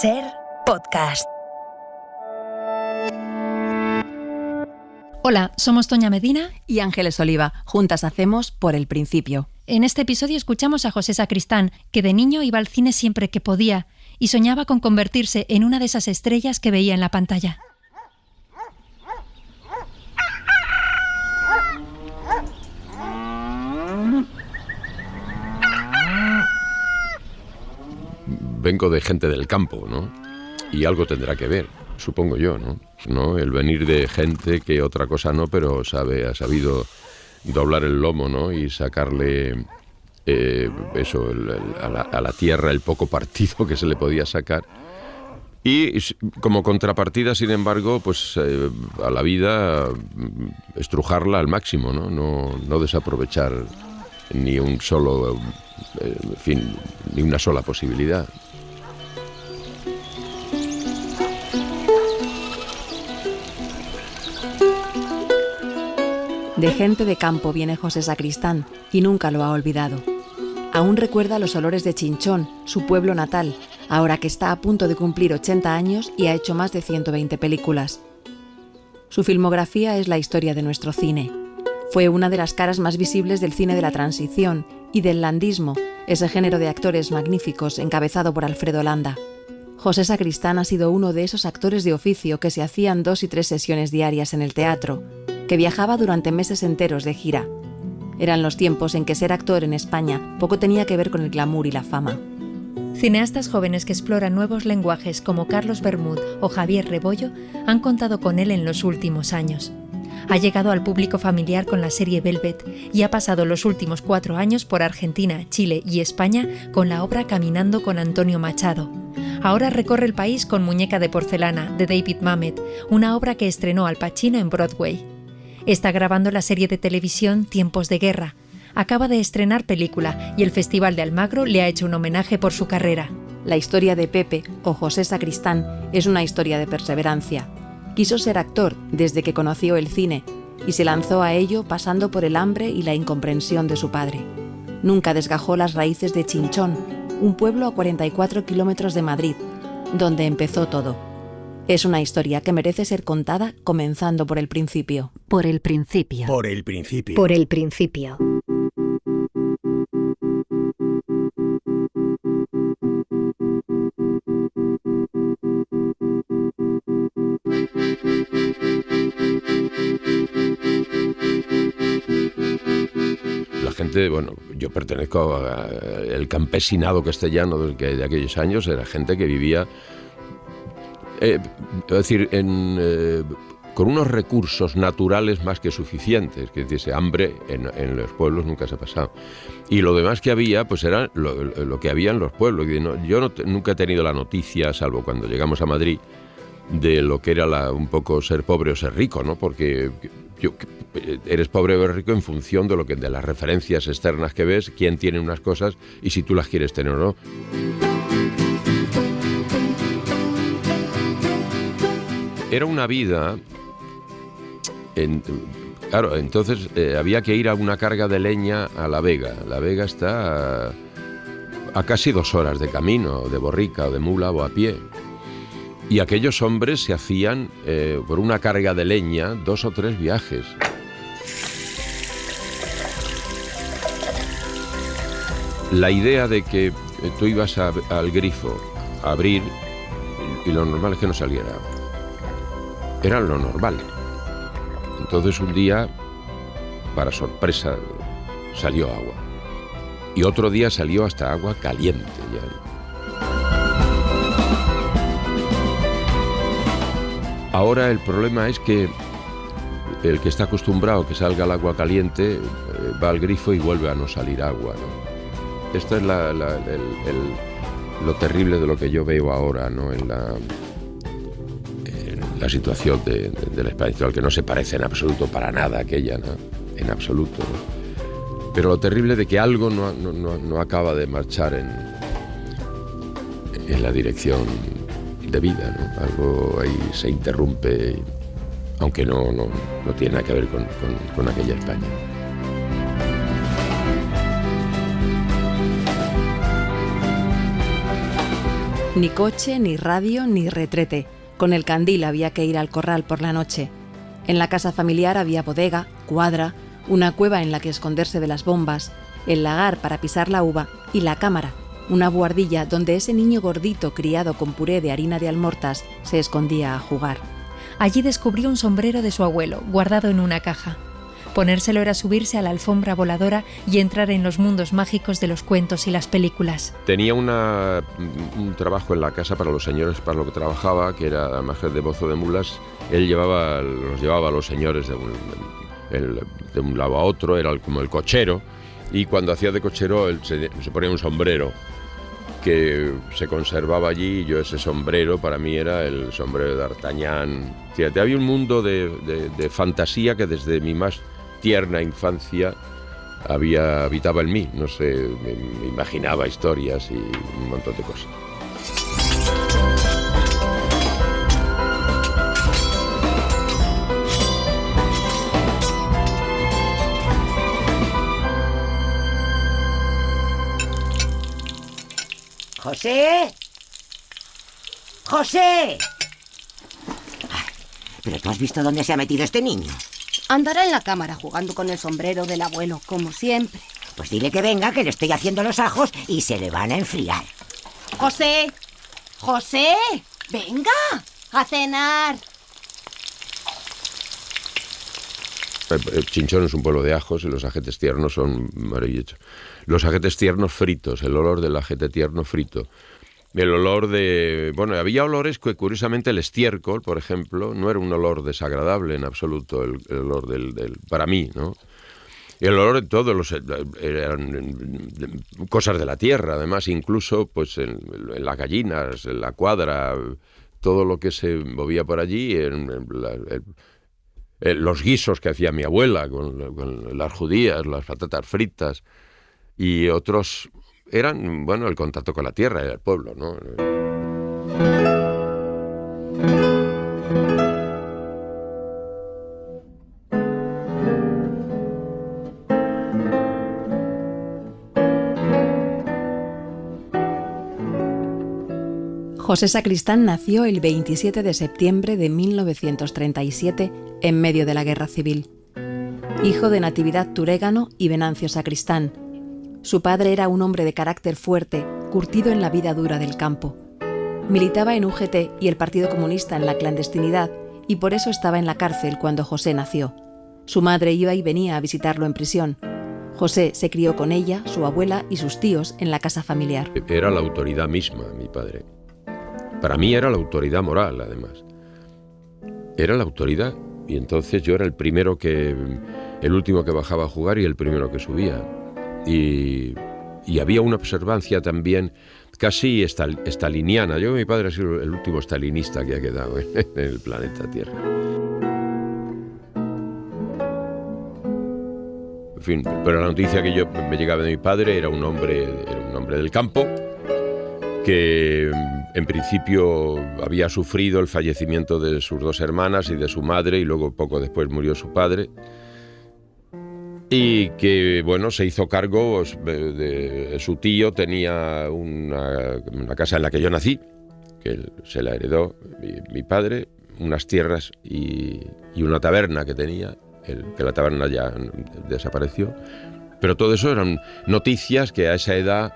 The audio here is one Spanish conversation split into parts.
Ser podcast. Hola, somos Toña Medina y Ángeles Oliva. Juntas hacemos Por el Principio. En este episodio escuchamos a José Sacristán, que de niño iba al cine siempre que podía y soñaba con convertirse en una de esas estrellas que veía en la pantalla. Vengo de gente del campo, ¿no? Y algo tendrá que ver, supongo yo, ¿no? El venir de gente que otra cosa no, pero ha sabido doblar el lomo, ¿no? Y sacarle a la tierra el poco partido que se le podía sacar. Y como contrapartida, sin embargo, pues a la vida estrujarla al máximo, ¿no? No desaprovechar ni un solo, ni una sola posibilidad. De gente de campo viene José Sacristán y nunca lo ha olvidado. Aún recuerda los olores de Chinchón, su pueblo natal, ahora que está a punto de cumplir 80 años y ha hecho más de 120 películas. Su filmografía es la historia de nuestro cine. Fue una de las caras más visibles del cine de la transición y del landismo, ese género de actores magníficos encabezado por Alfredo Landa. José Sacristán ha sido uno de esos actores de oficio que se hacían 2 y 3 sesiones diarias en el teatro, que viajaba durante meses enteros de gira. Eran los tiempos en que ser actor en España poco tenía que ver con el glamour y la fama. Cineastas jóvenes que exploran nuevos lenguajes como Carlos Bermud o Javier Rebollo han contado con él en los últimos años. Ha llegado al público familiar con la serie Velvet y ha pasado los últimos 4 años por Argentina, Chile y España con la obra Caminando con Antonio Machado. Ahora recorre el país con Muñeca de porcelana, de David Mamet, una obra que estrenó Al Pacino en Broadway. Está grabando la serie de televisión Tiempos de Guerra. Acaba de estrenar película y el Festival de Almagro le ha hecho un homenaje por su carrera. La historia de Pepe, o José Sacristán, es una historia de perseverancia. Quiso ser actor desde que conoció el cine y se lanzó a ello pasando por el hambre y la incomprensión de su padre. Nunca desgajó las raíces de Chinchón, un pueblo a 44 kilómetros de Madrid, donde empezó todo. Es una historia que merece ser contada comenzando por el principio. Por el principio. Por el principio. Por el principio. La gente, bueno, yo pertenezco al campesinado castellano de aquellos años, era gente que vivía, es decir, con unos recursos naturales más que suficientes, que dice, hambre en los pueblos nunca se ha pasado. Y lo demás que había, pues era lo que había en los pueblos. Yo nunca he tenido la noticia, salvo cuando llegamos a Madrid, de lo que era un poco ser pobre o ser rico, ¿no? Porque eres pobre o eres rico en función de las referencias externas que ves, quién tiene unas cosas y si tú las quieres tener o no. Era una vida, claro, entonces había que ir a una carga de leña a La Vega. La Vega está a casi 2 horas de camino, de borrica o de mula o a pie. Y aquellos hombres se hacían por una carga de leña 2 o 3 viajes. La idea de que tú ibas al grifo a abrir y lo normal es que no saliera agua. Era lo normal. Entonces un día, para sorpresa, salió agua. Y otro día salió hasta agua caliente ya. Ahora el problema es que el que está acostumbrado a que salga el agua caliente va al grifo y vuelve a no salir agua, ¿no? Esto es lo terrible de lo que yo veo ahora, ¿no? En la situación del España actual, que no se parece en absoluto para nada a aquella, ¿no? En absoluto, ¿no? Pero lo terrible de que algo no acaba de marchar en la dirección de vida, ¿no? Algo ahí se interrumpe, aunque no tiene nada que ver con aquella España. Ni coche, ni radio, ni retrete. Con el candil había que ir al corral por la noche. En la casa familiar había bodega, cuadra, una cueva en la que esconderse de las bombas, el lagar para pisar la uva y la cámara, una buhardilla donde ese niño gordito criado con puré de harina de almortas se escondía a jugar. Allí descubrió un sombrero de su abuelo, guardado en una caja. Ponérselo era subirse a la alfombra voladora y entrar en los mundos mágicos de los cuentos y las películas. Tenía un trabajo en la casa para los señores, para lo que trabajaba, que era además de bozo de mulas. Él los llevaba a los señores de un lado a otro, era como el cochero, y cuando hacía de cochero él se ponía un sombrero que se conservaba allí, y yo ese sombrero para mí era el sombrero de D'Artagnan. Fíjate, había un mundo de fantasía que desde mi más tierna infancia habitaba en mí. No sé, me imaginaba historias y un montón de cosas. ¡José! ¡José! Ay, ¿pero tú has visto dónde se ha metido este niño? Andará en la cámara jugando con el sombrero del abuelo, como siempre. Pues dile que venga, que le estoy haciendo los ajos y se le van a enfriar. ¡José! ¡José! ¡Venga! ¡A cenar! Chinchón es un pueblo de ajos y los ajetes tiernos son maravillosos. Los ajetes tiernos fritos, el olor del ajete tierno frito. El olor de... Bueno, había olores que curiosamente el estiércol, por ejemplo, no era un olor desagradable en absoluto, el olor del para mí, ¿no? El olor de todos eran cosas de la tierra, además, incluso pues en las gallinas, en la cuadra, todo lo que se movía por allí, los guisos que hacía mi abuela con las judías, las patatas fritas, y otros eran, bueno, el contacto con la tierra, el pueblo, ¿no? José Sacristán nació el 27 de septiembre de 1937 en medio de la Guerra Civil. Hijo de Natividad Turégano y Venancio Sacristán. Su padre era un hombre de carácter fuerte, curtido en la vida dura del campo. Militaba en UGT y el Partido Comunista en la clandestinidad y por eso estaba en la cárcel cuando José nació. Su madre iba y venía a visitarlo en prisión. José se crió con ella, su abuela y sus tíos en la casa familiar. Era la autoridad misma, mi padre. Para mí era la autoridad moral, además. Era la autoridad, y entonces yo era el último que bajaba a jugar y el primero que subía. Y había una observancia también casi estaliniana. Yo, mi padre ha sido el último estalinista que ha quedado en el planeta Tierra. En fin, pero la noticia que me llegaba de mi padre era un hombre del campo que en principio había sufrido el fallecimiento de sus dos hermanas y de su madre, y luego poco después murió su padre, y que, bueno, se hizo cargo de su tío. Tenía una casa en la que yo nací, que se la heredó mi padre, unas tierras y una taberna que tenía, que la taberna ya desapareció. Pero todo eso eran noticias que a esa edad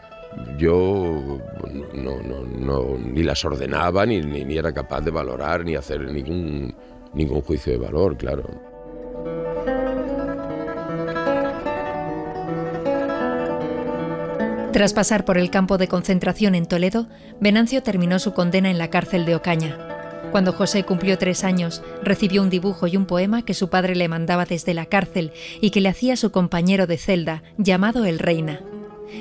yo ni las ordenaba, ni era capaz de valorar, ni hacer ningún juicio de valor, claro. Tras pasar por el campo de concentración en Toledo, Venancio terminó su condena en la cárcel de Ocaña. Cuando José cumplió 3 años, recibió un dibujo y un poema que su padre le mandaba desde la cárcel y que le hacía su compañero de celda, llamado El Reina.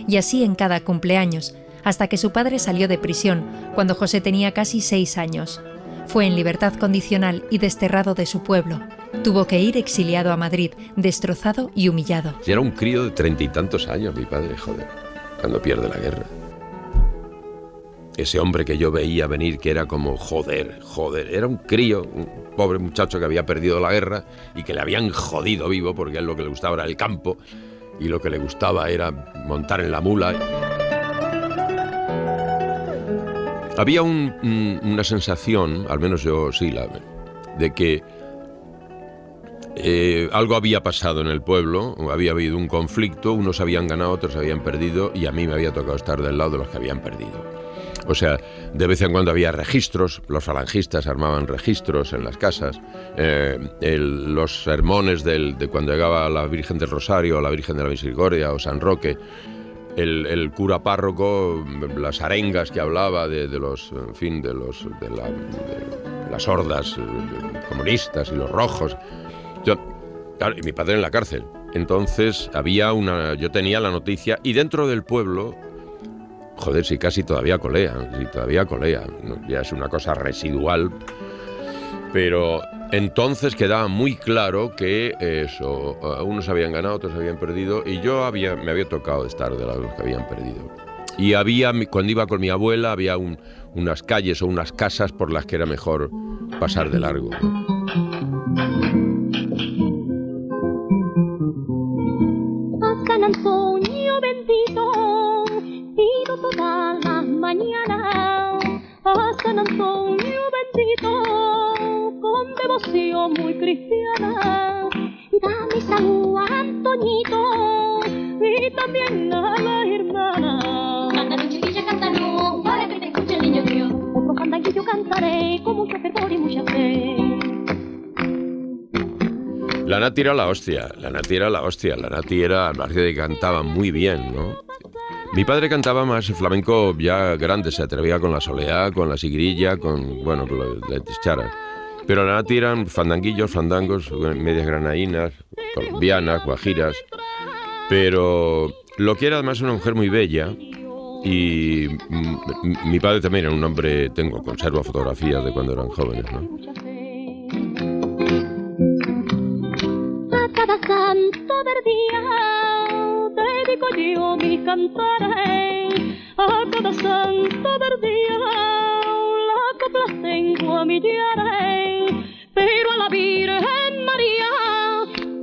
Y así en cada cumpleaños, hasta que su padre salió de prisión, cuando José tenía casi 6 años. Fue en libertad condicional y desterrado de su pueblo. Tuvo que ir exiliado a Madrid, destrozado y humillado. Era un crío de 30 y tantos años, mi padre, joder, cuando pierde la guerra. Ese hombre que yo veía venir, que era como joder, era un crío, un pobre muchacho que había perdido la guerra y que le habían jodido vivo, porque a él lo que le gustaba era el campo y lo que le gustaba era montar en la mula. había una sensación, al menos yo sí, de que algo había pasado en el pueblo, había habido un conflicto, unos habían ganado, otros habían perdido, y a mí me había tocado estar del lado de los que habían perdido. O sea, de vez en cuando había registros, los falangistas armaban registros en las casas, los sermones de cuando llegaba la Virgen del Rosario, la Virgen de la Misericordia o San Roque, el cura párroco, las arengas que hablaba de las hordas comunistas y los rojos. Claro, y mi padre en la cárcel. Entonces yo tenía la noticia, y dentro del pueblo, joder, si casi todavía colean, ¿no? Ya es una cosa residual, pero entonces quedaba muy claro que eso, unos habían ganado, otros habían perdido, y me había tocado estar de los que habían perdido. Y cuando iba con mi abuela, había unas calles o unas casas por las que era mejor pasar de largo, ¿no? San Antonio bendito, pido todas las mañanas a San Antonio bendito, con devoción muy cristiana. Dame salud a Antoñito y también a la hermana. Cántalo, chiquilla, cántalo, para que te escuche el niño Dios. Otro fandanguillo cantaré con mucho fervor y mucha fe. La Nati era la hostia, la Nati era, aparte de que cantaba muy bien, ¿no? Mi padre cantaba más flamenco ya grande, se atrevía con la soleá, con la sigrilla, con las charas. Pero la Nati eran fandanguillos, fandangos, medias granadinas, colombianas, guajiras. Pero lo que era además una mujer muy bella, y mi padre también era un hombre, conservo fotografías de cuando eran jóvenes, ¿no? Cada santo del día dedico yo mis cantares, a cada santo del día las coplas tengo a millares, pero a la Virgen María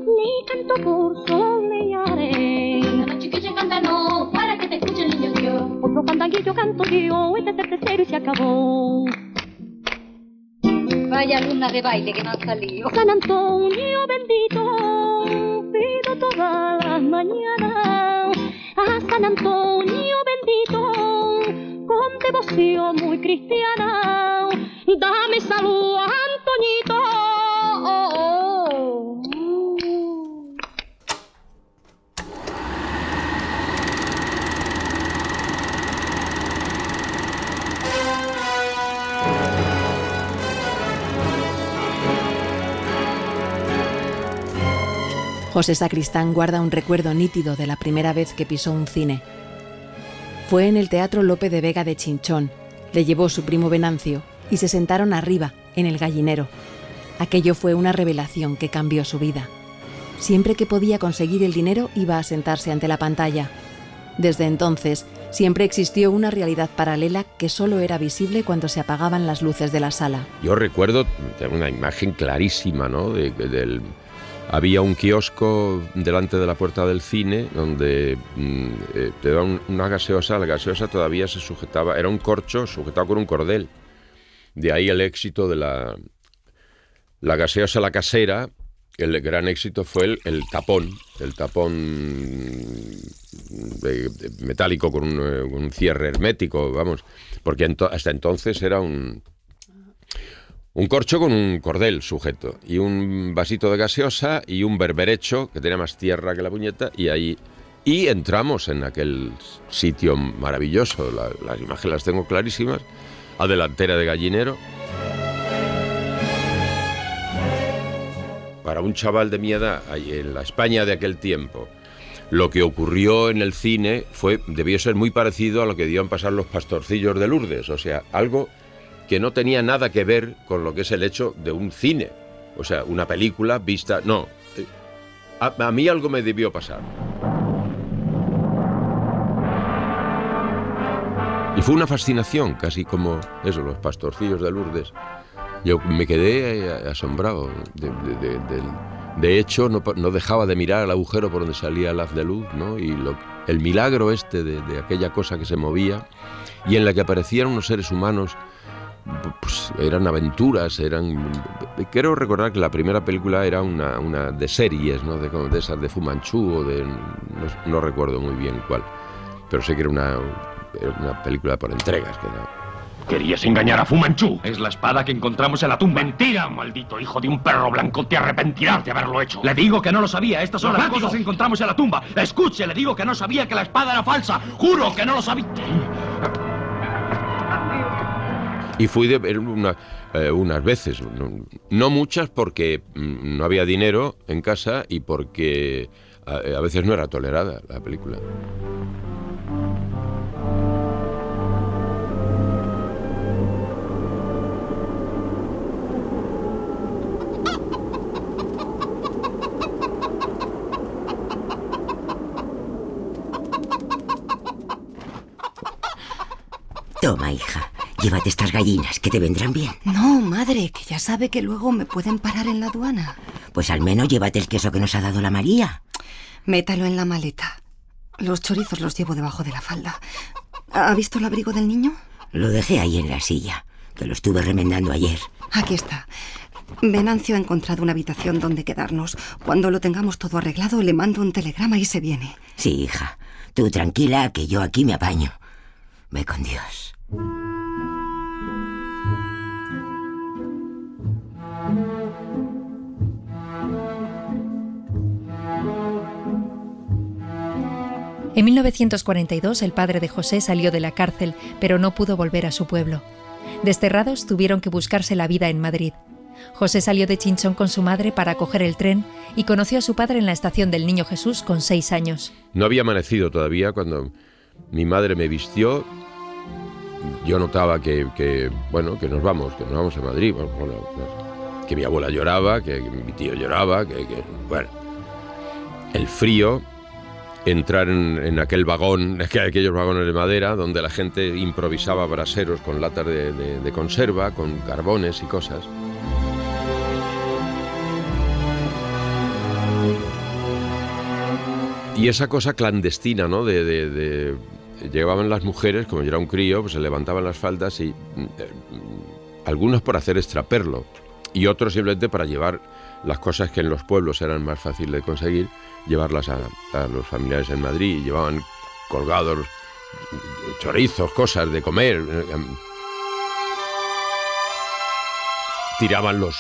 ni canto por soleares. Cada chiquilla cántalo para que te escuche el niño Dios. Otro fandanguillo canto yo, este es el tercero y se acabó. Vaya luna de baile que no ha salido. San Antonio bendito, pido todas las mañanas a San Antonio bendito, con devoción muy cristiana. Dame salud a Antoñito. José Sacristán guarda un recuerdo nítido de la primera vez que pisó un cine. Fue en el Teatro Lope de Vega de Chinchón. Le llevó su primo Venancio y se sentaron arriba, en el gallinero. Aquello fue una revelación que cambió su vida. Siempre que podía conseguir el dinero iba a sentarse ante la pantalla. Desde entonces, siempre existió una realidad paralela que solo era visible cuando se apagaban las luces de la sala. Yo recuerdo una imagen clarísima, ¿no? Había un kiosco delante de la puerta del cine donde te daban una gaseosa. La gaseosa todavía se sujetaba, era un corcho sujetado con un cordel. De ahí el éxito de la gaseosa, la casera. El gran éxito fue el tapón metálico con un cierre hermético, vamos, porque hasta entonces era un corcho con un cordel sujeto y un vasito de gaseosa y un berberecho que tenía más tierra que la puñeta, y entramos en aquel sitio maravilloso. Las imágenes las tengo clarísimas, a delantera de gallinero. Para un chaval de mi edad, en la España de aquel tiempo, lo que ocurrió en el cine debió ser muy parecido a lo que debían pasar los pastorcillos de Lourdes, o sea, algo que no tenía nada que ver con lo que es el hecho de un cine, o sea, una película vista. No, a mí algo me debió pasar. Y fue una fascinación, casi como eso, los pastorcillos de Lourdes. Yo me quedé asombrado. De hecho, no dejaba de mirar al agujero por donde salía el haz de luz, ¿no? Y el milagro de aquella cosa que se movía. y en la que aparecían unos seres humanos, pues eran aventuras, Quiero recordar que la primera película era una de series, ¿no? De esas de Fu Manchu o de... No recuerdo muy bien cuál, pero sé que era una película por entregas. Querías engañar a Fu Manchu. Es la espada que encontramos en la tumba. Mentira, maldito hijo de un perro blanco. Te arrepentirás de haberlo hecho. Le digo que no lo sabía. Estas son las cosas que encontramos en la tumba. Escuche, le digo que no sabía que la espada era falsa. Juro que no lo sabía. Y fui de ver unas veces, no muchas porque no había dinero en casa y porque a veces no era tolerada la película. Toma, hija, llévate estas gallinas, que te vendrán bien. No, madre, que ya sabe que luego me pueden parar en la aduana. Pues al menos llévate el queso que nos ha dado la María. Métalo en la maleta. Los chorizos los llevo debajo de la falda. ¿Ha visto el abrigo del niño? Lo dejé ahí en la silla, que lo estuve remendando ayer. Aquí está. Venancio ha encontrado una habitación donde quedarnos. Cuando lo tengamos todo arreglado, le mando un telegrama y se viene. Sí, hija. Tú tranquila, que yo aquí me apaño. Ve con Dios. En 1942 el padre de José salió de la cárcel, pero no pudo volver a su pueblo. Desterrados tuvieron que buscarse la vida en Madrid. José salió de Chinchón con su madre para coger el tren y conoció a su padre en la estación del Niño Jesús con 6 años. No había amanecido todavía cuando mi madre me vistió. Yo notaba que nos vamos a Madrid. Que mi abuela lloraba, que mi tío lloraba, el frío, entrar en aquel vagón, aquellos vagones de madera, donde la gente improvisaba braseros con latas de conserva, con carbones y cosas. Y esa cosa clandestina, ¿no? Llegaban las mujeres, como yo era un crío, pues se levantaban las faldas y algunos por hacer extraperlo y otros simplemente para llevar las cosas que en los pueblos eran más fáciles de conseguir, llevarlas a los familiares en Madrid, y llevaban colgados chorizos, cosas de comer. Tiraban los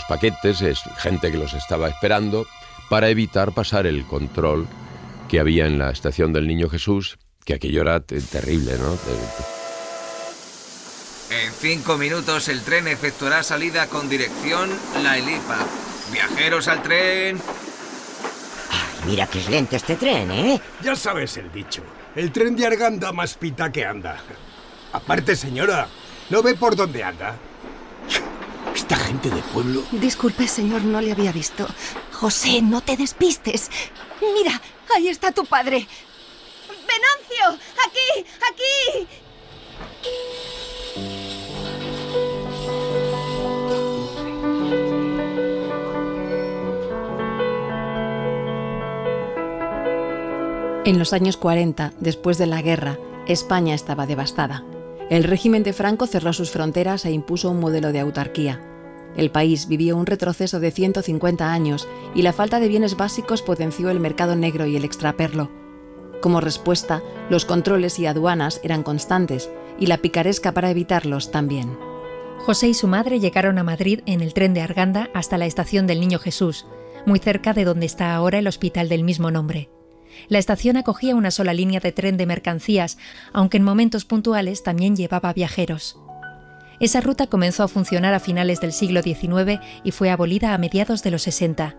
paquetes, gente que los estaba esperando, para evitar pasar el control que había en la estación del Niño Jesús, que aquello era terrible, ¿no? En 5 minutos el tren efectuará salida con dirección La Elipa. Viajeros al tren. Ay, mira que es lento este tren, ¿eh? Ya sabes el dicho. El tren de Arganda más pita que anda. Aparte, señora, ¿no ve por dónde anda? Esta gente de pueblo... Disculpe, señor, no le había visto. José, no te despistes. Mira, ahí está tu padre. ¡Venancio! ¡Aquí! ¡Aquí! En los años 40, después de la guerra, España estaba devastada. El régimen de Franco cerró sus fronteras e impuso un modelo de autarquía. El país vivió un retroceso de 150 años y la falta de bienes básicos potenció el mercado negro y el extraperlo. Como respuesta, los controles y aduanas eran constantes y la picaresca para evitarlos también. José y su madre llegaron a Madrid en el tren de Arganda hasta la estación del Niño Jesús, muy cerca de donde está ahora el hospital del mismo nombre. La estación acogía una sola línea de tren de mercancías, aunque en momentos puntuales también llevaba viajeros. Esa ruta comenzó a funcionar a finales del siglo XIX y fue abolida a mediados de los 60.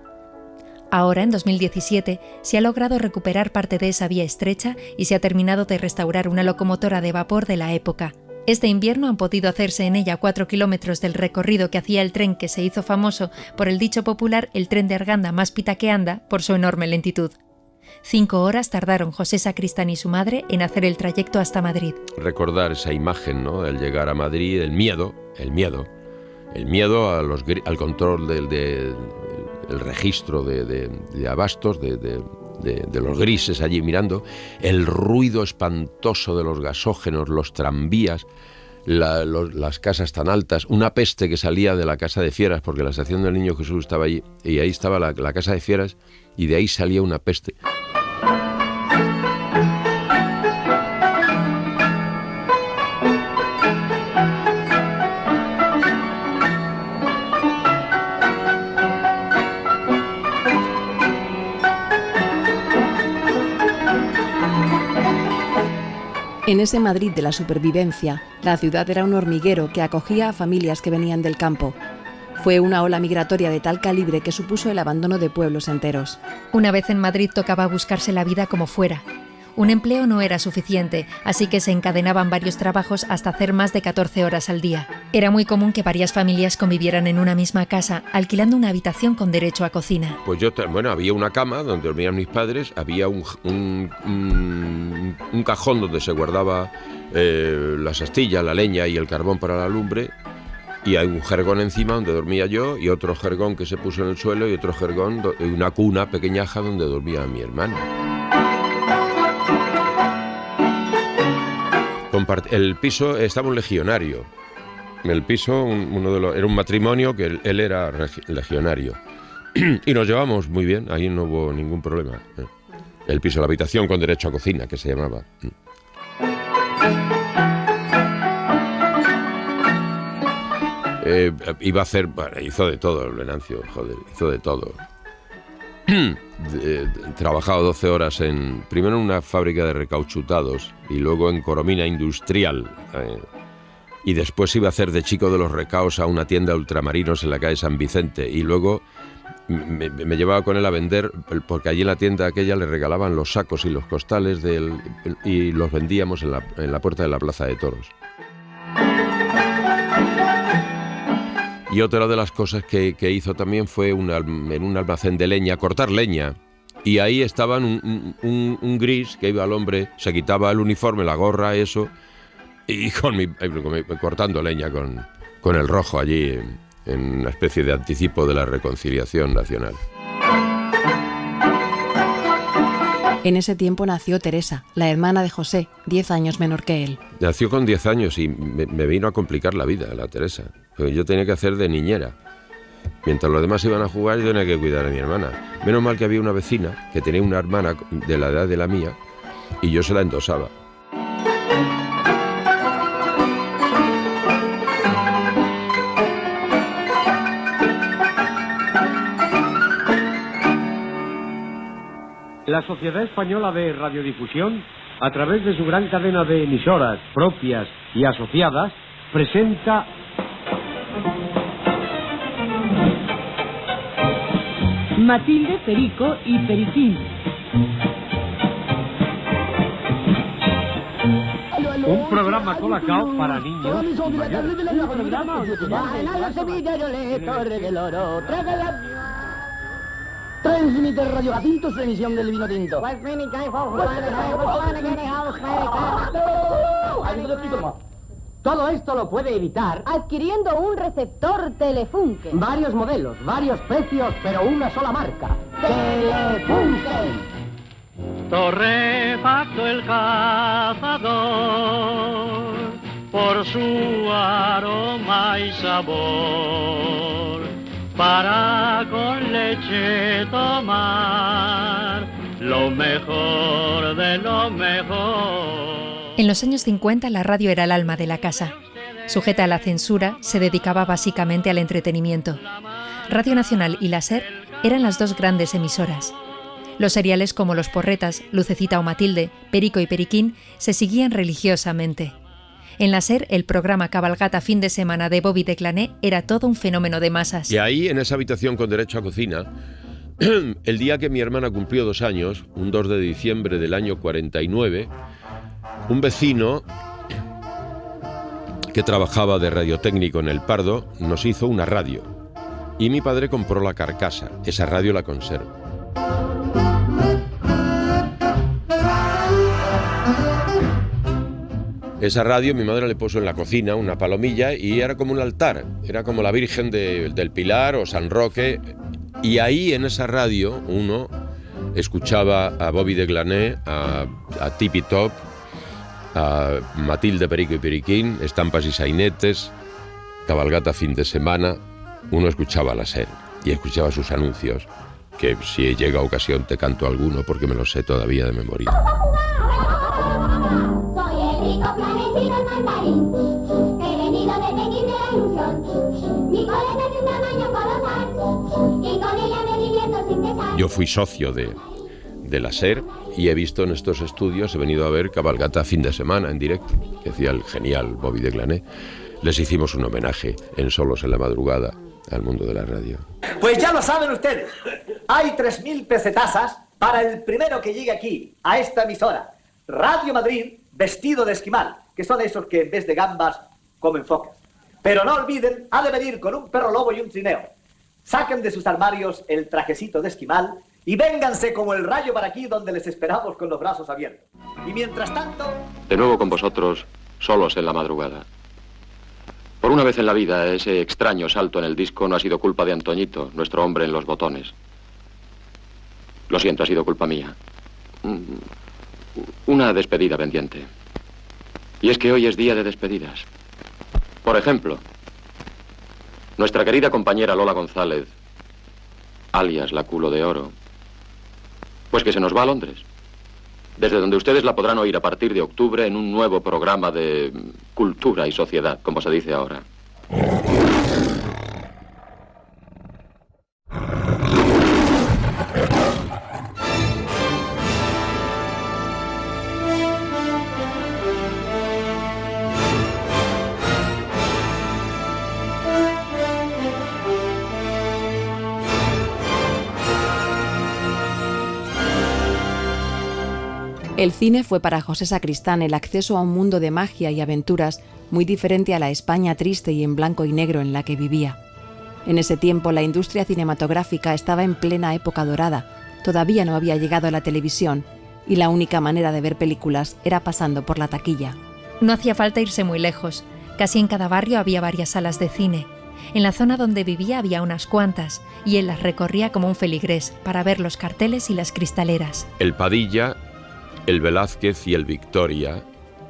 Ahora, en 2017, se ha logrado recuperar parte de esa vía estrecha y se ha terminado de restaurar una locomotora de vapor de la época. Este invierno han podido hacerse en ella 4 kilómetros del recorrido que hacía el tren que se hizo famoso por el dicho popular el tren de Arganda más pita que anda por su enorme lentitud. 5 horas tardaron José Sacristán y su madre en hacer el trayecto hasta Madrid. Recordar esa imagen, ¿no? Del llegar a Madrid, el miedo al control del registro de abastos, de los grises allí mirando, el ruido espantoso de los gasógenos, los tranvías, las casas tan altas, una peste que salía de la casa de Fieras, porque la estación del Niño Jesús estaba allí, y ahí estaba la casa de Fieras, y de ahí salía una peste. En ese Madrid de la supervivencia, la ciudad era un hormiguero que acogía a familias que venían del campo. Fue una ola migratoria de tal calibre que supuso el abandono de pueblos enteros. Una vez en Madrid tocaba buscarse la vida como fuera. Un empleo no era suficiente, así que se encadenaban varios trabajos hasta hacer más de 14 horas al día. Era muy común que varias familias convivieran en una misma casa, alquilando una habitación con derecho a cocina. Pues había una cama donde dormían mis padres, había un cajón donde se guardaba las astillas, la leña y el carbón para la lumbre, y hay un jergón encima donde dormía yo, y otro jergón que se puso en el suelo, y otro jergón, una cuna pequeñaja donde dormía mi hermano. El piso estaba un legionario. El piso, era un matrimonio que él era legionario. Y nos llevamos muy bien, ahí no hubo ningún problema. El piso, la habitación con derecho a cocina, que se llamaba. Iba a hacer... Bueno, hizo de todo el Venancio, hizo de todo. Trabajaba 12 horas primero en una fábrica de recauchutados y luego en Coromina Industrial, y después iba a hacer de chico de los recaos a una tienda de ultramarinos en la calle San Vicente, y luego me llevaba con él a vender, porque allí en la tienda aquella le regalaban los sacos y los costales y los vendíamos en la puerta de la Plaza de Toros. Y otra de las cosas que hizo también fue en un almacén de leña, cortar leña. Y ahí estaban un gris que iba al hombre, se quitaba el uniforme, la gorra, eso, y cortando leña con el rojo allí, en una especie de anticipo de la reconciliación nacional. En ese tiempo nació Teresa, la hermana de José, 10 años menor que él. Nació con 10 años y me vino a complicar la vida, la Teresa. Porque yo tenía que hacer de niñera. Mientras los demás iban a jugar, yo tenía que cuidar a mi hermana. Menos mal que había una vecina que tenía una hermana de la edad de la mía y yo se la endosaba. La Sociedad Española de Radiodifusión, a través de su gran cadena de emisoras propias y asociadas, presenta Matilde, Perico y Periquín. Un programa colacao para niños y mayores. Transmite Radio Jacinto su emisión del vino tinto. Todo esto lo puede evitar adquiriendo un receptor Telefunken. Varios modelos, varios precios, pero una sola marca. Telefunken. Torrefacto el cazador por su aroma y sabor, para con leche tomar lo mejor de lo mejor. En los años 50 la radio era el alma de la casa. Sujeta a la censura, se dedicaba básicamente al entretenimiento. Radio Nacional y la SER eran las dos grandes emisoras. Los seriales como Los Porretas, Lucecita o Matilde, Perico y Periquín se seguían religiosamente. En la SER, el programa Cabalgata fin de semana de Bobby de Clané era todo un fenómeno de masas. Y ahí, en esa habitación con derecho a cocina, el día que mi hermana cumplió 2 años, un 2 de diciembre del año 49, un vecino que trabajaba de radiotécnico en El Pardo nos hizo una radio. Y mi padre compró la carcasa. Esa radio la conservo. Esa radio mi madre le puso en la cocina una palomilla y era como un altar, era como la Virgen del Pilar o San Roque. Y ahí en esa radio uno escuchaba a Bobby de Glané, a Tipi Top, a Matilde Perico y Periquín, Estampas y Sainetes, Cabalgata fin de semana. Uno escuchaba la SER y escuchaba sus anuncios, que si llega ocasión te canto alguno porque me lo sé todavía de memoria. Soy el rico planetino el mandarín, he venido de Pekín de la ilusión. Mi coleta es de un tamaño colosal y con ella me divierto sin cesar. Yo fui socio de la SER y he visto en estos estudios, he venido a ver Cabalgata fin de semana en directo, que hacía el genial Bobby de Glané. Les hicimos un homenaje en Solos en la Madrugada al mundo de la radio. Pues ya lo saben ustedes, hay 3.000 pesetasas para el primero que llegue aquí, a esta emisora, Radio Madrid, vestido de esquimal, que son esos que en vez de gambas comen focas. Pero no olviden, ha de venir con un perro lobo y un trineo. Saquen de sus armarios el trajecito de esquimal y vénganse como el rayo para aquí, donde les esperamos con los brazos abiertos. Y mientras tanto... De nuevo con vosotros, Solos en la Madrugada. Por una vez en la vida, ese extraño salto en el disco no ha sido culpa de Antoñito, nuestro hombre en los botones. Lo siento, ha sido culpa mía. Una despedida pendiente. Y es que hoy es día de despedidas. Por ejemplo, nuestra querida compañera Lola González, alias la Culo de Oro, pues que se nos va a Londres. Desde donde ustedes la podrán oír a partir de octubre en un nuevo programa de cultura y sociedad, como se dice ahora. El cine fue para José Sacristán el acceso a un mundo de magia y aventuras muy diferente a la España triste y en blanco y negro en la que vivía. En ese tiempo la industria cinematográfica estaba en plena época dorada, todavía no había llegado a la televisión y la única manera de ver películas era pasando por la taquilla. No hacía falta irse muy lejos, casi en cada barrio había varias salas de cine. En la zona donde vivía había unas cuantas y él las recorría como un feligrés para ver los carteles y las cristaleras. El Padilla, el Velázquez y el Victoria,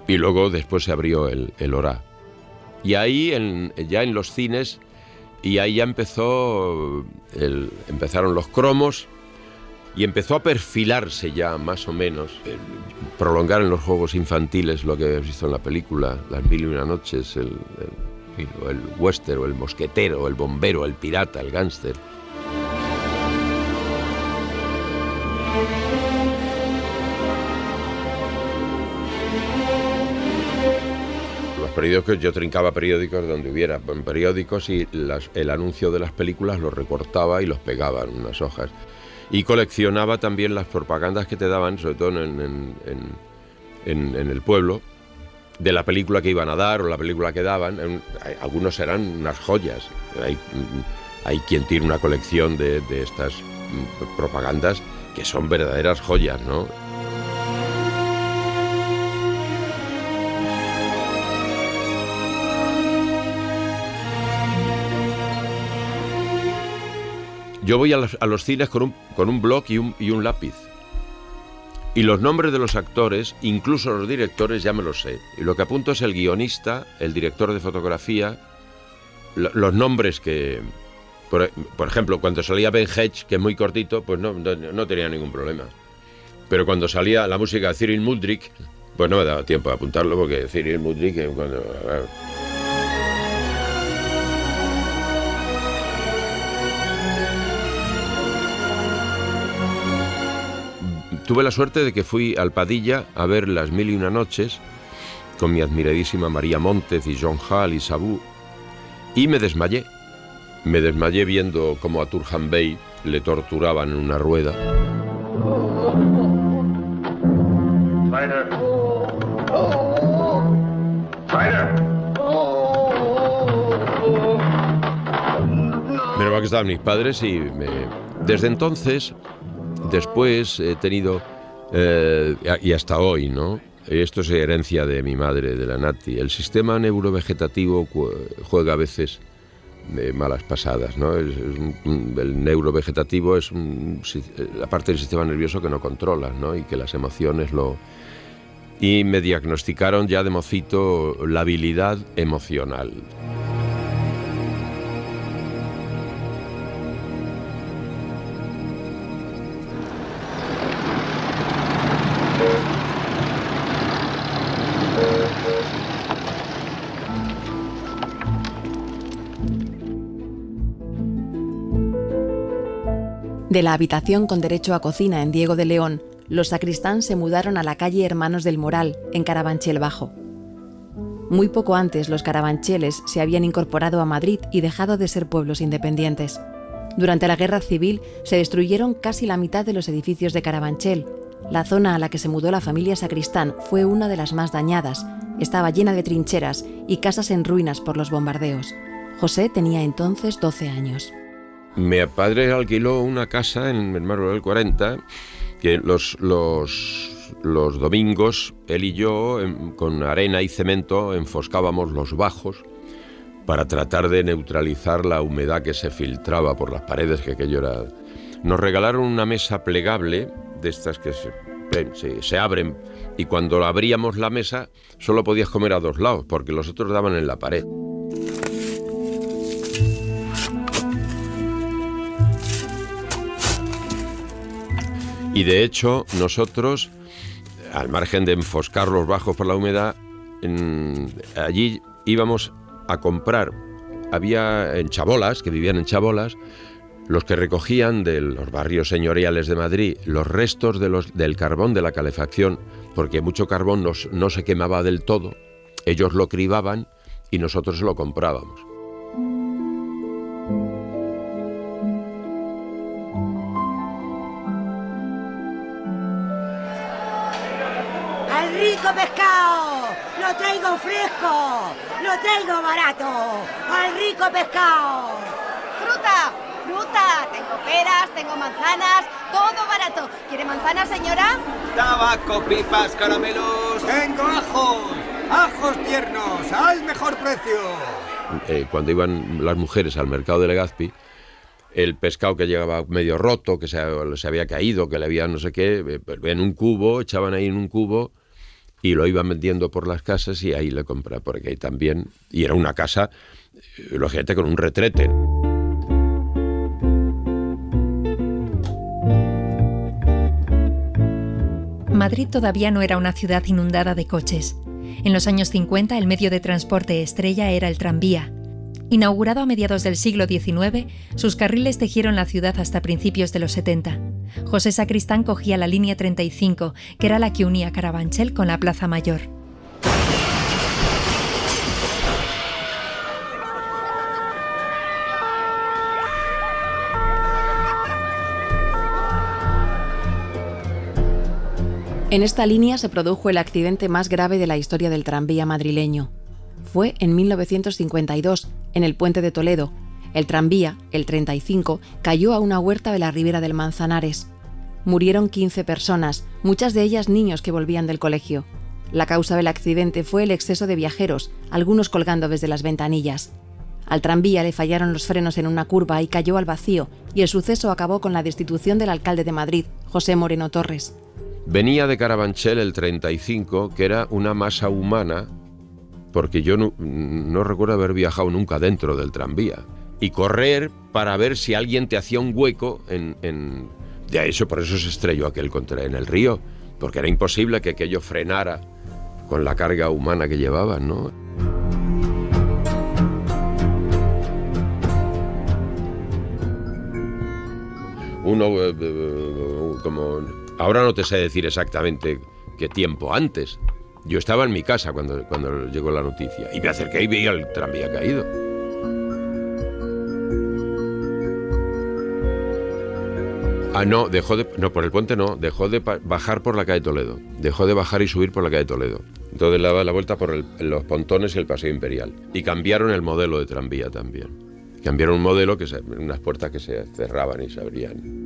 y luego después se abrió el Orá. Y ahí, ya en los cines, y ahí ya empezaron los cromos, y empezó a perfilarse ya más o menos, prolongar en los juegos infantiles lo que habéis visto en la película, Las Mil y Una Noches, el western, o el mosquetero, el bombero, el pirata, el gángster. Periódicos, yo trincaba periódicos donde hubiera periódicos y el anuncio de las películas los recortaba y los pegaba en unas hojas. Y coleccionaba también las propagandas que te daban, sobre todo en el pueblo, de la película que iban a dar o la película que daban. Algunos eran unas joyas. Hay quien tiene una colección de estas propagandas que son verdaderas joyas, ¿no? Yo voy a los cines con un bloc y un lápiz. Y los nombres de los actores, incluso los directores, ya me los sé. Y lo que apunto es el guionista, el director de fotografía, los nombres que... Por ejemplo, cuando salía Ben Hedge, que es muy cortito, pues no tenía ningún problema. Pero cuando salía la música de Cyril Mudrick, pues no me daba tiempo de apuntarlo, porque Cyril Mudrick... Tuve la suerte de que fui al Padilla a ver Las Mil y Una Noches con mi admiradísima María Montez y John Hall y Sabú, y me desmayé. Me desmayé viendo cómo a Turhan Bey le torturaban en una rueda. Menos mal que estaban mis padres y desde entonces... Después he tenido, y hasta hoy, ¿no? Esto es herencia de mi madre, de la Nati. El sistema neurovegetativo juega a veces malas pasadas, ¿no? El neurovegetativo es la parte del sistema nervioso que no controla, ¿no? Y que las emociones Y me diagnosticaron ya de mocito labilidad emocional. De la habitación con derecho a cocina en Diego de León, los Sacristán se mudaron a la calle Hermanos del Moral, en Carabanchel Bajo. Muy poco antes, los carabancheles se habían incorporado a Madrid y dejado de ser pueblos independientes. Durante la Guerra Civil se destruyeron casi la mitad de los edificios de Carabanchel. La zona a la que se mudó la familia Sacristán fue una de las más dañadas. Estaba llena de trincheras y casas en ruinas por los bombardeos. José tenía entonces 12 años. Mi padre alquiló una casa en el Mármol del 40, que los domingos él y yo con arena y cemento enfoscábamos los bajos para tratar de neutralizar la humedad que se filtraba por las paredes, que aquello era... Nos regalaron una mesa plegable, de estas que se abren, y cuando abríamos la mesa solo podías comer a dos lados, porque los otros daban en la pared. Y de hecho, nosotros, al margen de enfoscar los bajos por la humedad, allí íbamos a comprar. Había en chabolas, que vivían en chabolas, los que recogían de los barrios señoriales de Madrid los restos del carbón de la calefacción, porque mucho carbón no se quemaba del todo. Ellos lo cribaban y nosotros lo comprábamos. ¡Al rico pescado! ¡Lo traigo fresco! ¡Lo traigo barato! ¡Al rico pescado! ¡Fruta! ¡Fruta! Tengo peras, tengo manzanas, todo barato. ¿Quiere manzanas, señora? Tabaco, pipas, caramelos. ¡Tengo ajos! ¡Ajos tiernos! ¡Al mejor precio! Cuando iban las mujeres al mercado de Legazpi, el pescado que llegaba medio roto, que se había caído, que le había no sé qué, en un cubo, echaban ahí en un cubo y lo iban vendiendo por las casas y ahí le compraba, porque ahí también... Y era una casa, lógicamente, con un retrete. Madrid todavía no era una ciudad inundada de coches. En los años 50 el medio de transporte estrella era el tranvía. Inaugurado a mediados del siglo XIX, sus carriles tejieron la ciudad hasta principios de los 70. José Sacristán cogía la línea 35, que era la que unía Carabanchel con la Plaza Mayor. En esta línea se produjo el accidente más grave de la historia del tranvía madrileño. Fue en 1952, en el Puente de Toledo. El tranvía, el 35, cayó a una huerta de la ribera del Manzanares. Murieron 15 personas, muchas de ellas niños que volvían del colegio. La causa del accidente fue el exceso de viajeros, algunos colgando desde las ventanillas. Al tranvía le fallaron los frenos en una curva y cayó al vacío, y el suceso acabó con la destitución del alcalde de Madrid, José Moreno Torres. Venía de Carabanchel el 35, que era una masa humana, porque yo no recuerdo haber viajado nunca dentro del tranvía, y correr para ver si alguien te hacía un hueco Ya eso, por eso se estrelló aquel en el río, porque era imposible que aquello frenara con la carga humana que llevaban, ¿no? Uno, como... Ahora no te sé decir exactamente qué tiempo antes. Yo estaba en mi casa cuando llegó la noticia y me acerqué y veía el tranvía caído. No, por el puente no, dejó de bajar por la calle Toledo. Dejó de bajar y subir por la calle Toledo. Entonces daba la vuelta por los pontones y el Paseo Imperial. Y cambiaron el modelo de tranvía también. Cambiaron un modelo, unas puertas que se cerraban y se abrían.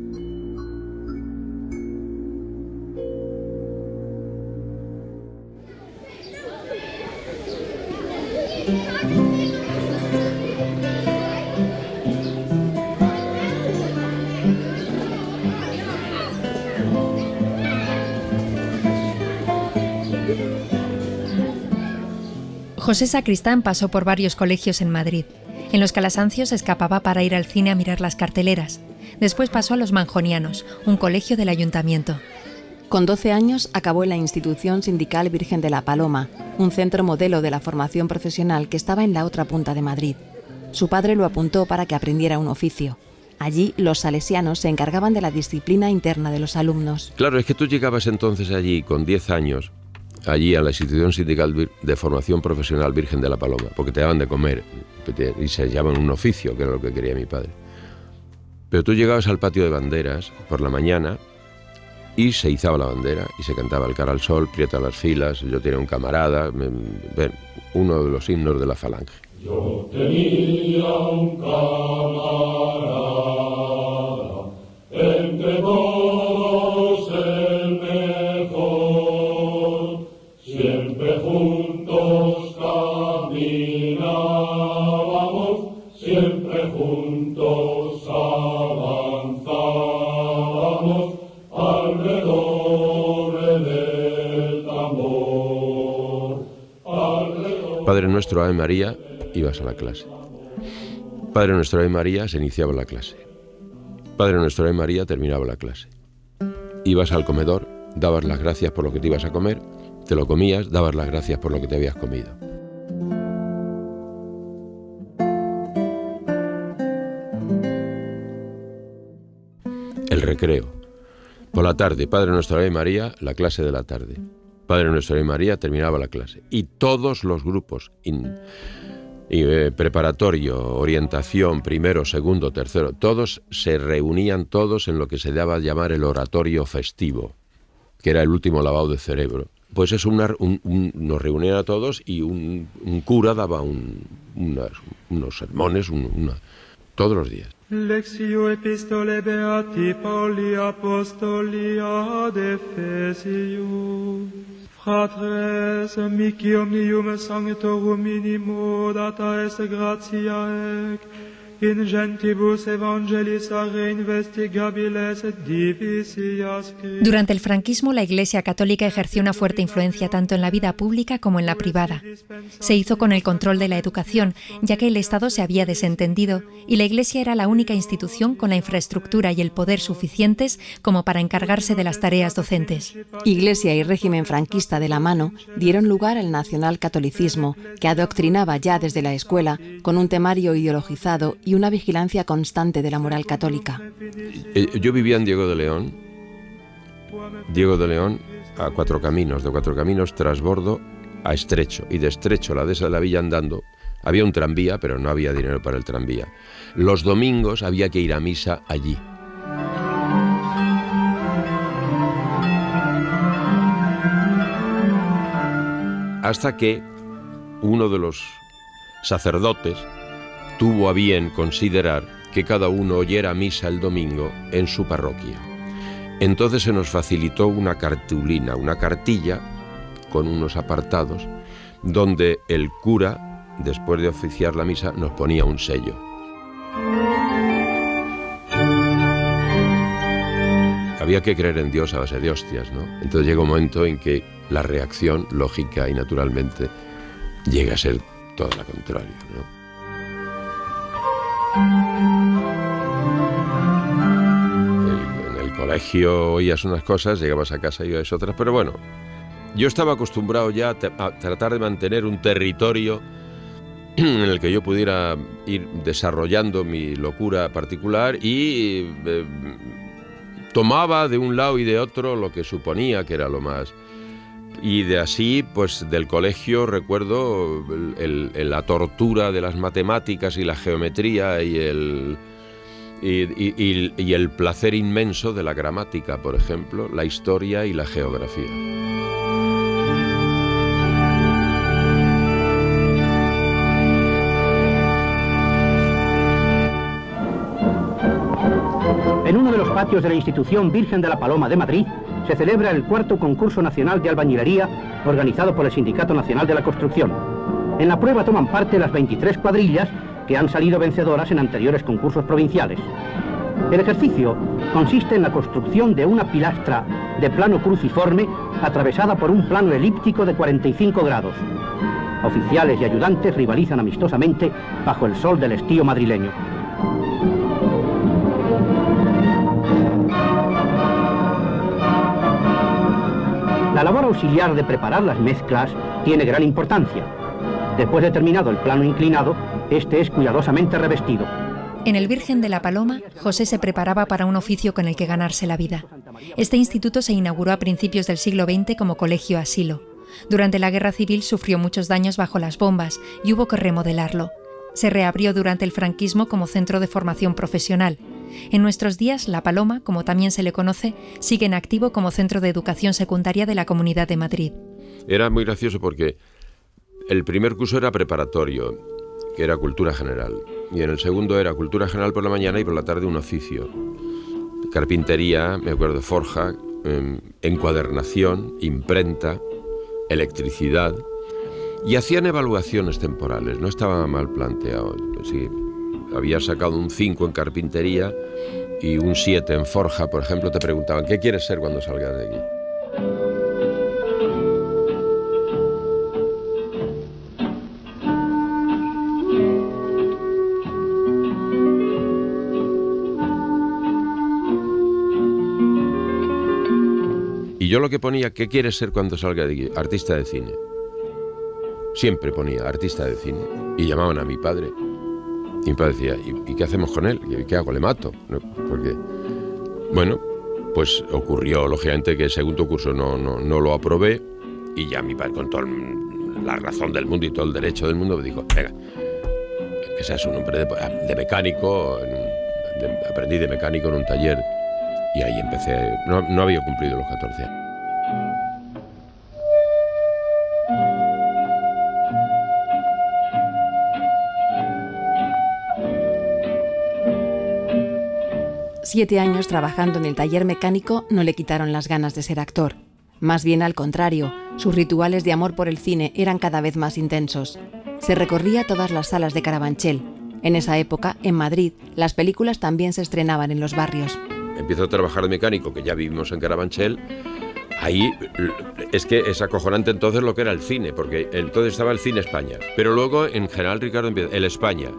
José Sacristán pasó por varios colegios en Madrid. En los Calasancios escapaba para ir al cine a mirar las carteleras. Después pasó a los Manjonianos, un colegio del ayuntamiento. Con 12 años acabó en la Institución Sindical Virgen de la Paloma, un centro modelo de la formación profesional que estaba en la otra punta de Madrid. Su padre lo apuntó para que aprendiera un oficio. Allí los salesianos se encargaban de la disciplina interna de los alumnos. Claro, es que tú llegabas entonces allí con 10 años, allí a la Institución Sindical de Formación Profesional Virgen de la Paloma, porque te daban de comer y se llaman un oficio, que era lo que quería mi padre. Pero tú llegabas al patio de banderas por la mañana y se izaba la bandera y se cantaba el cara al sol, prieta las filas. Yo tenía un camarada, uno de los himnos de la Falange. Yo tenía un camarada, entre todos el mejor, siempre juntos caminábamos, siempre juntos avanzábamos, alrededor del tambor. Padre Nuestro, Ave María, ibas a la clase. Padre Nuestro, Ave María, se iniciaba la clase. Padre Nuestro, Ave María, terminaba la clase. Ibas al comedor, dabas las gracias por lo que te ibas a comer, te lo comías, dabas las gracias por lo que te habías comido. El recreo. Por la tarde, Padre Nuestro, Ave María, la clase de la tarde. Padre Nuestro, Ave María, terminaba la clase. Y todos los grupos, preparatorio, orientación, primero, segundo, tercero, todos se reunían todos en lo que se daba a llamar el oratorio festivo, que era el último lavado de cerebro. Pues es nos reunían a todos y un cura daba unos sermones todos los días. Lexio epistole beati Pauli apostoli ad Ephesium. Fratres, mihi omnium sanctorum minimo data est gratia ec, in gentibus evangelis reinvestigabiles divisias. Durante el franquismo, la Iglesia Católica ejerció una fuerte influencia tanto en la vida pública como en la privada. Se hizo con el control de la educación, ya que el Estado se había desentendido y la Iglesia era la única institución con la infraestructura y el poder suficientes como para encargarse de las tareas docentes. Iglesia y régimen franquista de la mano dieron lugar al nacionalcatolicismo, que adoctrinaba ya desde la escuela con un temario ideologizado y una vigilancia constante de la moral católica. Yo vivía en Diego de León a Cuatro Caminos, de Cuatro Caminos Trasbordo a Estrecho, y de Estrecho a la dehesa de la Villa andando. Había un tranvía, pero no había dinero para el tranvía. Los domingos había que ir a misa allí. Hasta que uno de los sacerdotes tuvo a bien considerar que cada uno oyera misa el domingo en su parroquia. Entonces se nos facilitó una cartulina, una cartilla con unos apartados, donde el cura, después de oficiar la misa, nos ponía un sello. Había que creer en Dios a base de hostias, ¿no? Entonces llega un momento en que la reacción, lógica y naturalmente, llega a ser todo lo contrario, ¿no? En el colegio oías unas cosas, llegabas a casa y oías otras, pero bueno, yo estaba acostumbrado ya a tratar de mantener un territorio en el que yo pudiera ir desarrollando mi locura particular y tomaba de un lado y de otro lo que suponía que era lo más. Y de así, pues del colegio recuerdo la tortura de las matemáticas y la geometría y el placer inmenso de la gramática, por ejemplo, la historia y la geografía. En uno de los patios de la Institución Virgen de la Paloma de Madrid se celebra el cuarto concurso nacional de albañilería organizado por el Sindicato Nacional de la Construcción. En la prueba toman parte las 23 cuadrillas que han salido vencedoras en anteriores concursos provinciales. El ejercicio consiste en la construcción de una pilastra de plano cruciforme atravesada por un plano elíptico de 45 grados. Oficiales y ayudantes rivalizan amistosamente bajo el sol del estío madrileño. La labor auxiliar de preparar las mezclas tiene gran importancia. Después de terminado el plano inclinado, este es cuidadosamente revestido. En el Virgen de la Paloma, José se preparaba para un oficio con el que ganarse la vida. Este instituto se inauguró a principios del siglo XX como colegio asilo. Durante la Guerra Civil sufrió muchos daños bajo las bombas y hubo que remodelarlo. Se reabrió durante el franquismo como centro de formación profesional. En nuestros días, La Paloma, como también se le conoce, sigue en activo como centro de educación secundaria de la Comunidad de Madrid. Era muy gracioso porque el primer curso era preparatorio, que era cultura general, y en el segundo era cultura general por la mañana y por la tarde un oficio. Carpintería, me acuerdo, forja, encuadernación, imprenta, electricidad, y hacían evaluaciones temporales, no estaba mal planteado. Sí, había sacado un 5 en carpintería y un 7 en forja, por ejemplo, te preguntaban, ¿qué quieres ser cuando salgas de aquí? Y yo lo que ponía, ¿qué quieres ser cuando salga de aquí? Artista de cine. Siempre ponía artista de cine. Y llamaban a mi padre. Y mi padre decía, ¿y qué hacemos con él? ¿Qué hago? ¿Le mato? ¿No? Porque, bueno, pues ocurrió, lógicamente, que el segundo curso no lo aprobé. Y ya mi padre, con toda la razón del mundo y todo el derecho del mundo, me dijo, venga, que seas un hombre de mecánico. Aprendí de mecánico en un taller. Y ahí empecé, no había cumplido los 14 años. Siete años trabajando en el taller mecánico no le quitaron las ganas de ser actor. Más bien al contrario, sus rituales de amor por el cine eran cada vez más intensos. Se recorría todas las salas de Carabanchel. En esa época, en Madrid, las películas también se estrenaban en los barrios. Empiezo a trabajar de mecánico, que ya vivimos en Carabanchel. Ahí es que es acojonante entonces lo que era el cine, porque entonces estaba el Cine España. Pero luego en General Ricardo empieza el España.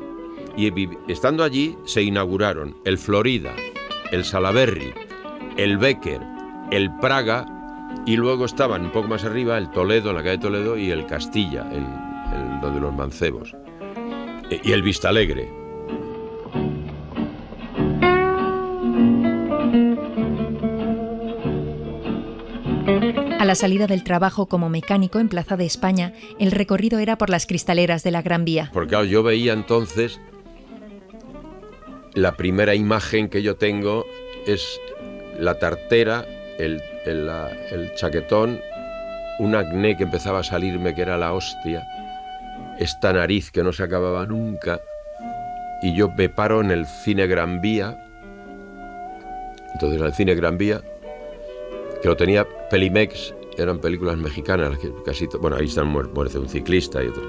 Y estando allí se inauguraron el Florida, el Salaberry, el Becker, el Praga, y luego estaban un poco más arriba el Toledo, en la calle Toledo, y el Castilla, en donde los Mancebos. Y el Vistalegre. A la salida del trabajo como mecánico en Plaza de España, el recorrido era por las cristaleras de la Gran Vía. Porque claro, yo veía entonces, la primera imagen que yo tengo es la tartera, el chaquetón, un acné que empezaba a salirme que era la hostia, esta nariz que no se acababa nunca, y yo me paro en el Cine Gran Vía. Entonces el Cine Gran Vía, que lo tenía Pelimex, eran películas mexicanas, que casi bueno, ahí están muerto un ciclista y otro.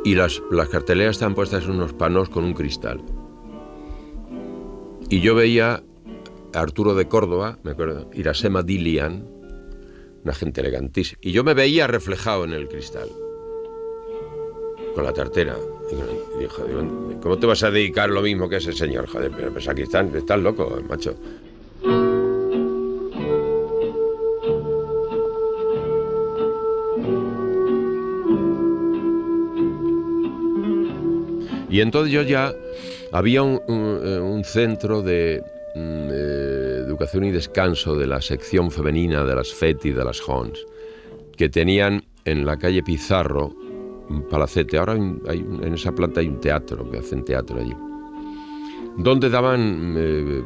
Y las carteleras estaban puestas en unos panos con un cristal. Y yo veía a Arturo de Córdoba, me acuerdo, Irasema Dilian, una gente elegantísima, y yo me veía reflejado en el cristal, con la tartera. Y digo, joder, ¿cómo te vas a dedicar lo mismo que ese señor? Joder, pero pues aquí estás loco, macho. Y entonces yo ya había un centro de educación y descanso de la sección femenina de las FET y de las Hons, que tenían en la calle Pizarro un palacete. Ahora en esa planta hay un teatro, que hacen teatro allí, donde daban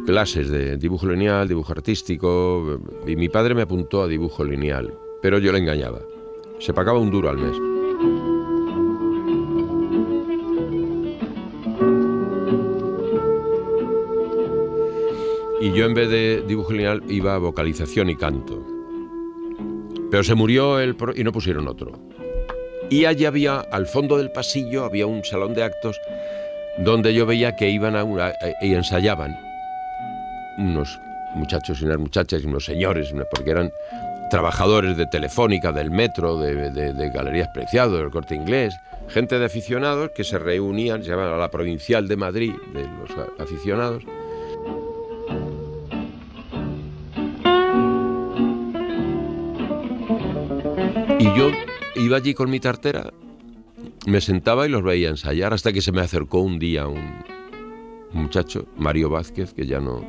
clases de dibujo lineal, dibujo artístico, y mi padre me apuntó a dibujo lineal, pero yo le engañaba. Se pagaba $1 al mes. Y yo en vez de dibujo lineal iba a vocalización y canto. Pero se murió y no pusieron otro. Y allí había, al fondo del pasillo, había un salón de actos donde yo veía que iban y ensayaban unos muchachos y unas muchachas y unos señores, porque eran trabajadores de Telefónica, del Metro, de Galerías Preciado, del Corte Inglés, gente de aficionados que se reunían, se llamaban a la Provincial de Madrid, de los aficionados. Y yo iba allí con mi tartera, me sentaba y los veía ensayar, hasta que se me acercó un día un muchacho, Mario Vázquez, que ya no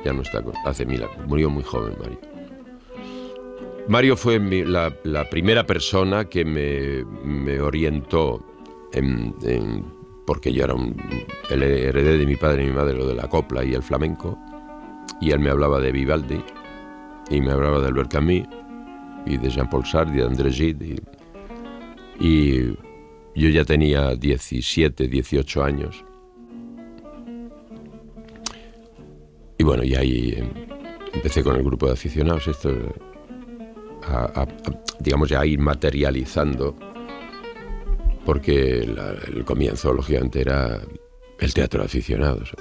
está, hace 1000 años, murió muy joven Mario. Mario fue la primera persona que me orientó, porque yo heredé de mi padre y mi madre lo de la copla y el flamenco, y él me hablaba de Vivaldi, y me hablaba de Albert Camus, y de Jean-Paul Sartre, y de André Gide, y yo ya tenía 17, 18 años. Y bueno, y ahí empecé con el grupo de aficionados, esto digamos ya ir materializando, porque el comienzo lógicamente era el teatro de aficionados.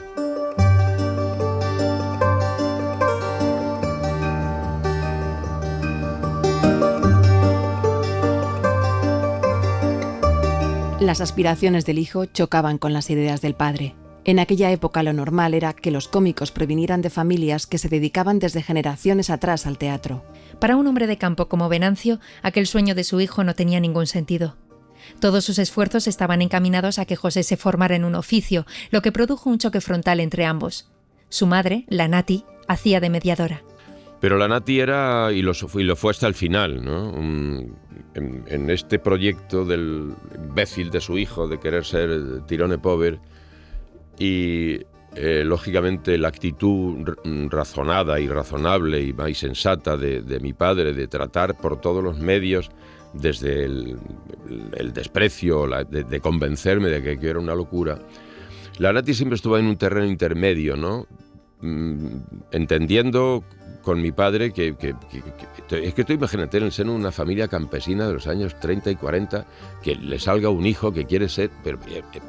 Las aspiraciones del hijo chocaban con las ideas del padre. En aquella época lo normal era que los cómicos provinieran de familias que se dedicaban desde generaciones atrás al teatro. Para un hombre de campo como Venancio, aquel sueño de su hijo no tenía ningún sentido. Todos sus esfuerzos estaban encaminados a que José se formara en un oficio, lo que produjo un choque frontal entre ambos. Su madre, la Nati, hacía de mediadora. Pero la Nati era, y lo fue hasta el final, ¿no? En este proyecto del imbécil de su hijo de querer ser tirone pobre, y lógicamente la actitud razonada y razonable y sensata de mi padre de tratar por todos los medios, desde el desprecio, de convencerme de que era una locura. La Nati siempre estuvo en un terreno intermedio, ¿no? Entendiendo con mi padre que es que tú imagínate en el seno de una familia campesina de los años 30 y 40 que le salga un hijo que quiere ser, pero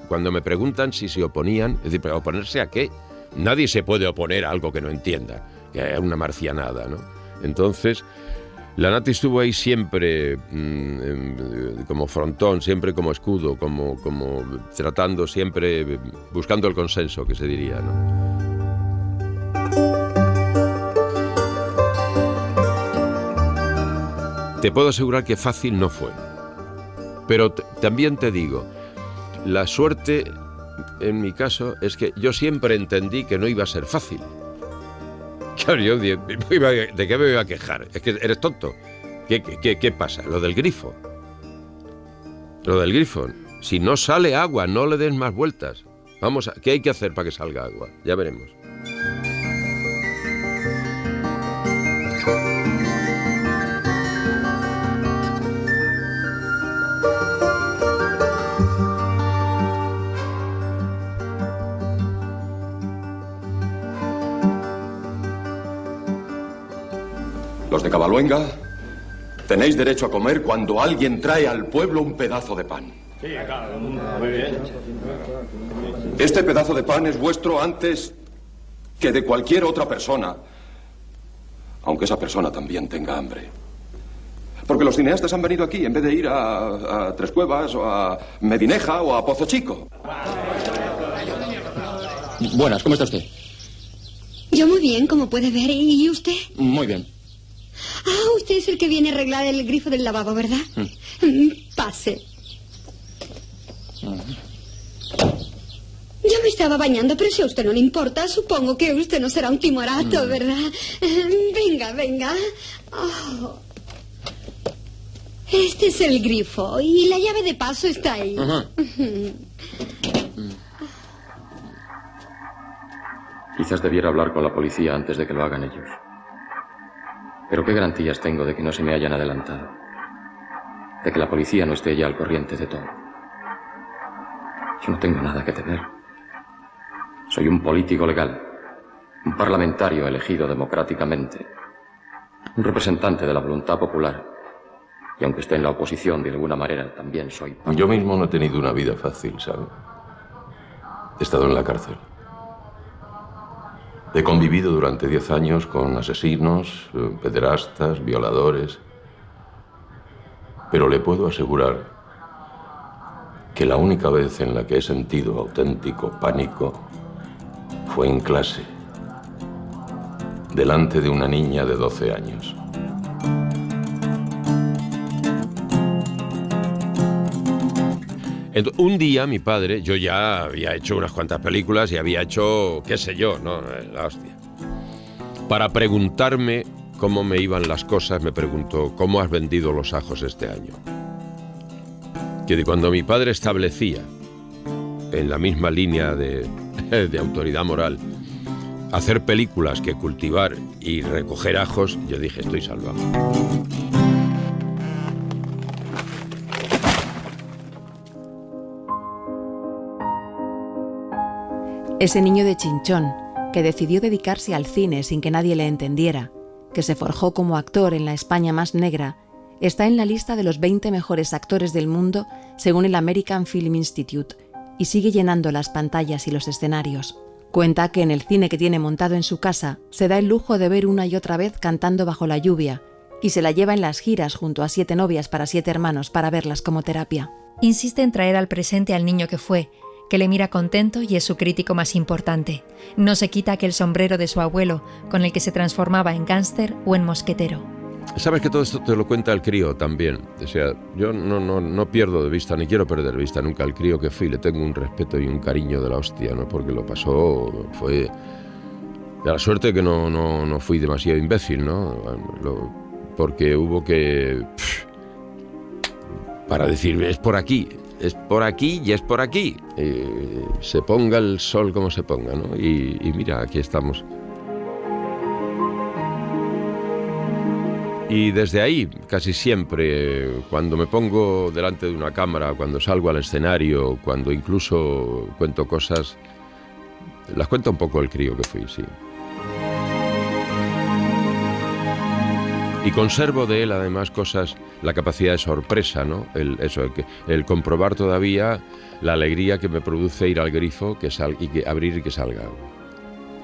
cuando me preguntan si se oponían, es decir, ¿pero oponerse a qué? Nadie se puede oponer a algo que no entienda, que es una marcianada, ¿no? Entonces la Nati estuvo ahí siempre como frontón, siempre como escudo, como tratando, siempre buscando el consenso, que se diría, ¿no? Te puedo asegurar que fácil no fue. Pero también te digo, la suerte en mi caso es que yo siempre entendí que no iba a ser fácil. Claro, yo ¿de qué me iba a quejar? Es que eres tonto. ¿Qué pasa? Lo del grifo. Lo del grifo. Si no sale agua, no le des más vueltas. Vamos, ¿qué hay que hacer para que salga agua? Ya veremos. Los de Cavaluenga, tenéis derecho a comer cuando alguien trae al pueblo un pedazo de pan. Sí, claro, muy bien. Este pedazo de pan es vuestro antes que de cualquier otra persona, aunque esa persona también tenga hambre. Porque los cineastas han venido aquí en vez de ir a Tres Cuevas o a Medineja o a Pozo Chico. Buenas, ¿cómo está usted? Yo muy bien, como puede ver. ¿Y usted? Muy bien. Ah, usted es el que viene a arreglar el grifo del lavabo, ¿verdad? Pase. Yo me estaba bañando, pero si a usted no le importa, supongo que usted no será un timorato, ¿verdad? Venga. Oh. Este es el grifo y la llave de paso está ahí. Quizás debiera hablar con la policía antes de que lo hagan ellos. Pero ¿qué garantías tengo de que no se me hayan adelantado? De que la policía no esté ya al corriente de todo. Yo no tengo nada que temer. Soy un político legal, un parlamentario elegido democráticamente, un representante de la voluntad popular. Y aunque esté en la oposición, de alguna manera también soy... Yo mismo no he tenido una vida fácil, ¿sabes? He estado en la cárcel. He convivido durante 10 años con asesinos, pederastas, violadores. Pero le puedo asegurar que la única vez en la que he sentido auténtico pánico fue en clase, delante de una niña de 12 años. Un día mi padre, yo ya había hecho unas cuantas películas y había hecho, qué sé yo, ¿no? La hostia. Para preguntarme cómo me iban las cosas, me preguntó, ¿cómo has vendido los ajos este año? Que cuando mi padre establecía, en la misma línea de autoridad moral, hacer películas que cultivar y recoger ajos, yo dije, estoy salvado. Ese niño de Chinchón, que decidió dedicarse al cine sin que nadie le entendiera, que se forjó como actor en la España más negra, está en la lista de los 20 mejores actores del mundo según el American Film Institute y sigue llenando las pantallas y los escenarios. Cuenta que en el cine que tiene montado en su casa se da el lujo de ver una y otra vez Cantando bajo la lluvia y se la lleva en las giras junto a 7 novias para 7 hermanos para verlas como terapia. Insiste en traer al presente al niño que fue, que le mira contento y es su crítico más importante. No se quita aquel sombrero de su abuelo, con el que se transformaba en gángster o en mosquetero. Sabes que todo esto te lo cuenta el crío también. O sea, yo no pierdo de vista, ni quiero perder de vista nunca al crío que fui. Le tengo un respeto y un cariño de la hostia, ¿no? Porque lo pasó, fue... De la suerte que no fui demasiado imbécil, ¿no? Porque hubo que... para decir, es por aquí y es por aquí. Se ponga el sol como se ponga, ¿no? Y mira, aquí estamos. Y desde ahí, casi siempre, cuando me pongo delante de una cámara, cuando salgo al escenario, cuando incluso cuento cosas, las cuenta un poco el crío que fui, sí. Y conservo de él, además, cosas, la capacidad de sorpresa, ¿no? El comprobar todavía la alegría que me produce ir al grifo abrir y que salga agua.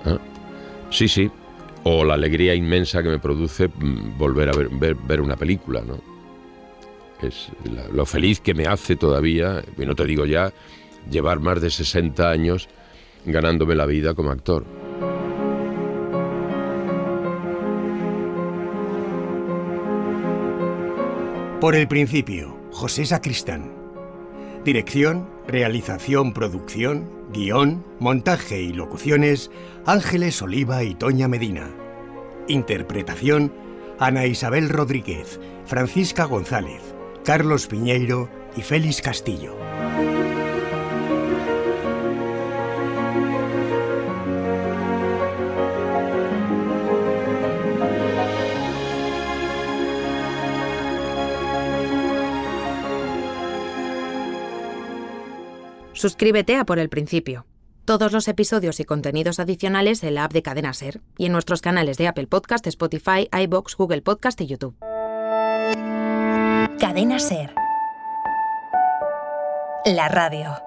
¿Ah? Sí, sí. O la alegría inmensa que me produce volver a ver una película, ¿no? Es lo feliz que me hace todavía, y no te digo ya, llevar más de 60 años ganándome la vida como actor. Por el principio, José Sacristán. Dirección, realización, producción, guión, montaje y locuciones, Ángeles Oliva y Toña Medina. Interpretación, Ana Isabel Rodríguez, Francisca González, Carlos Piñeiro y Félix Castillo. Suscríbete a Por el Principio. Todos los episodios y contenidos adicionales en la app de Cadena SER y en nuestros canales de Apple Podcast, Spotify, iVoox, Google Podcast y YouTube. Cadena SER. La radio.